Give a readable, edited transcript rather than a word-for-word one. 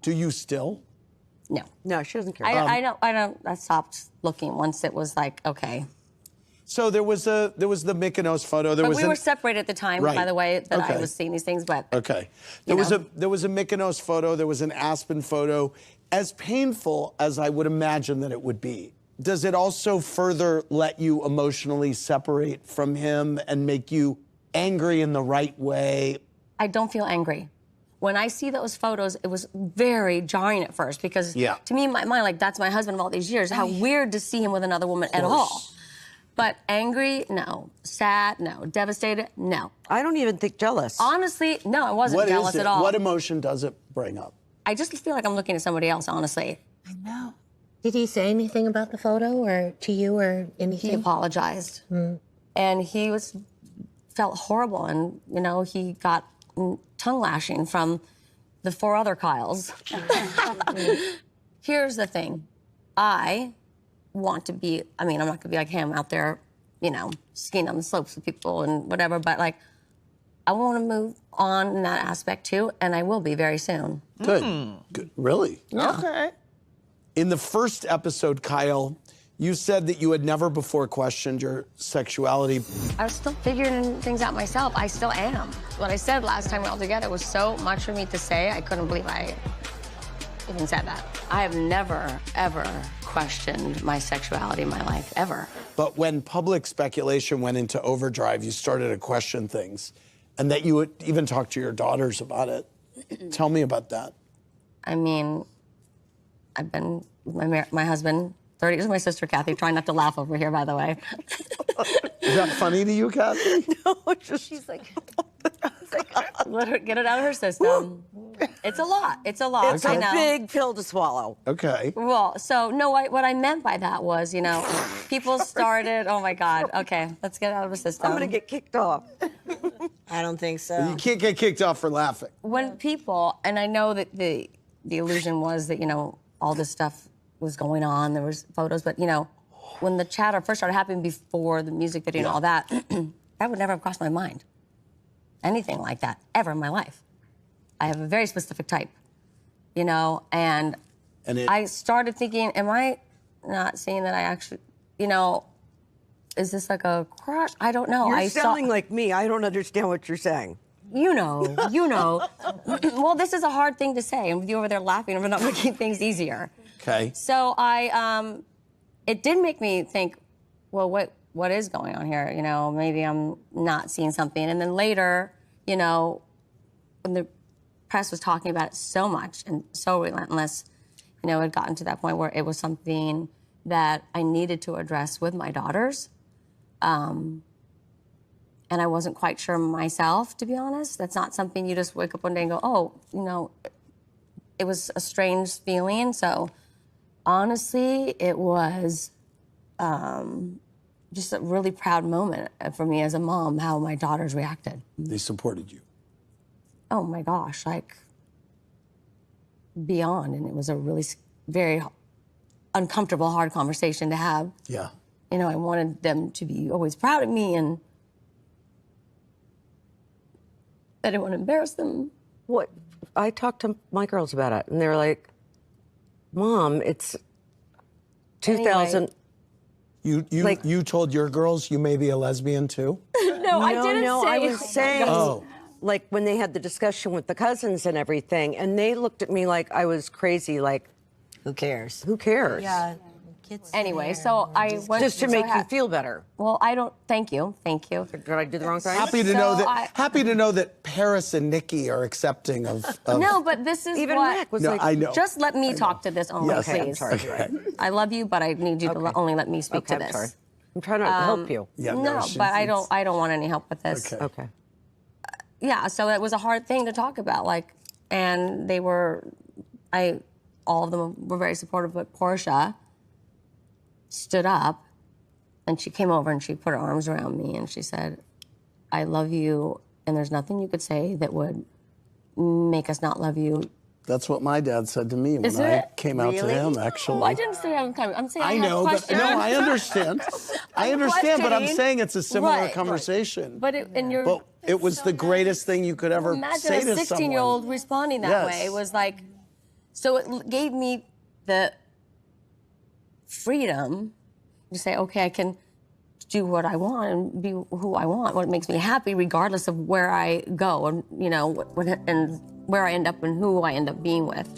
Do you still? No. No, she doesn't care. I stopped looking once it was like, okay. So there was the Mykonos photo. But we were separated at the time, by the way, that I was seeing these things. But there was a Mykonos photo. There was an Aspen photo. As painful as I would imagine that it would be, does it also further let you emotionally separate from him and make you angry in the right way? I don't feel angry. When I see those photos, it was very jarring at first because to me, in my mind, like, that's my husband of all these years. How weird to see him with another woman at all. But angry, no. Sad, no. Devastated, no. I don't even think jealous. Honestly, no, I wasn't jealous at all. What emotion does it bring up? I just feel like I'm looking at somebody else, honestly. I know. Did he say anything about the photo or to you or anything? He apologized. And he felt horrible. And, you know, he got tongue lashing from the 4 other Kyles. Here's the thing. I want to be, I mean, I'm not gonna be like him out there, you know, skiing on the slopes with people and whatever, but like, I want to move on in that aspect too, and I will be very soon. Good. Good. Really? Yeah. Okay. In the first episode, Kyle, you said that you had never before questioned your sexuality. I was still figuring things out myself. I still am. What I said last time we were all together was so much for me to say, I couldn't believe I even said that. I have never, ever questioned my sexuality in my life, ever. But when public speculation went into overdrive, you started to question things, and that you would even talk to your daughters about it. Tell me about that. I mean, I've been with my husband 30 years. My sister, Kathy, trying not to laugh over here, by the way. Is that funny to you, Kathy? No, it's just... She's like, let her get it out of her system. It's a lot. It's a lot. It's a big pill to swallow. Okay. Well, so, no, what I meant by that was, you know, people started, oh, my God. Okay, let's get it out of the system. I'm going to get kicked off. I don't think so. You can't get kicked off for laughing. When people, and I know that the illusion was that, you know, all this stuff was going on, there was photos, but, you know, when the chatter first started happening before the music video and all that, that would never have crossed my mind. Anything like that, ever in my life. I have a very specific type, you know, and I started thinking, am I not seeing that I actually, you know, is this like a crush? I don't know. You're sounding like me. I don't understand what you're saying. You know, you know. Well, this is a hard thing to say, and with you over there laughing, and we're not making things easier. Okay. So it did make me think, well, what is going on here? You know, maybe I'm not seeing something. And then later, you know, when the press was talking about it so much and so relentless, you know, it had gotten to that point where it was something that I needed to address with my daughters. And I wasn't quite sure myself, to be honest. That's not something you just wake up one day and go, oh, you know, it was a strange feeling. So honestly, it was just a really proud moment for me as a mom, how my daughters reacted. They supported you. Oh my gosh, like beyond. And it was a really very uncomfortable, hard conversation to have. Yeah. You know, I wanted them to be always proud of me, and I didn't want to embarrass them. What? I talked to my girls about it, and they were like, Mom, it's 2000. Anyway. You told your girls you may be a lesbian too? No, I didn't say I was saying, Oh. like, when they had the discussion with the cousins and everything, and they looked at me like I was crazy, like, Who cares? who cares? Yeah. Kids Anyway, so I went... Just to make you feel better. Well, I don't... Thank you. Thank you. Did I do the wrong thing? Happy to know that Paris and Nikki are accepting of No, but this is Even what... Nick was No, like... I know. Just let me talk to this only, Yes. please. I'm sorry. Okay. I love you, but I need you to only let me speak to this. I'm sorry. I'm trying to help you. Yeah, No, but I don't want any help with this. Okay. Okay. Yeah, so it was a hard thing to talk about, like, and they were... all of them were very supportive, but Portia stood up, and she came over and she put her arms around me and she said, I love you, and there's nothing you could say that would make us not love you. That's what my dad said to me when Is I it? came out to him, actually. Well, I didn't say I'm coming. I'm saying I know, have but questions. no, I understand. I understand, but I'm saying it's a similar conversation. But it was the greatest thing you could ever imagine say a to someone. 16-year-old responding that way. It was like, So it gave me the freedom to say, okay, I can do what I want and be who I want, what makes me happy, regardless of where I go and, you know, and where I end up and who I end up being with.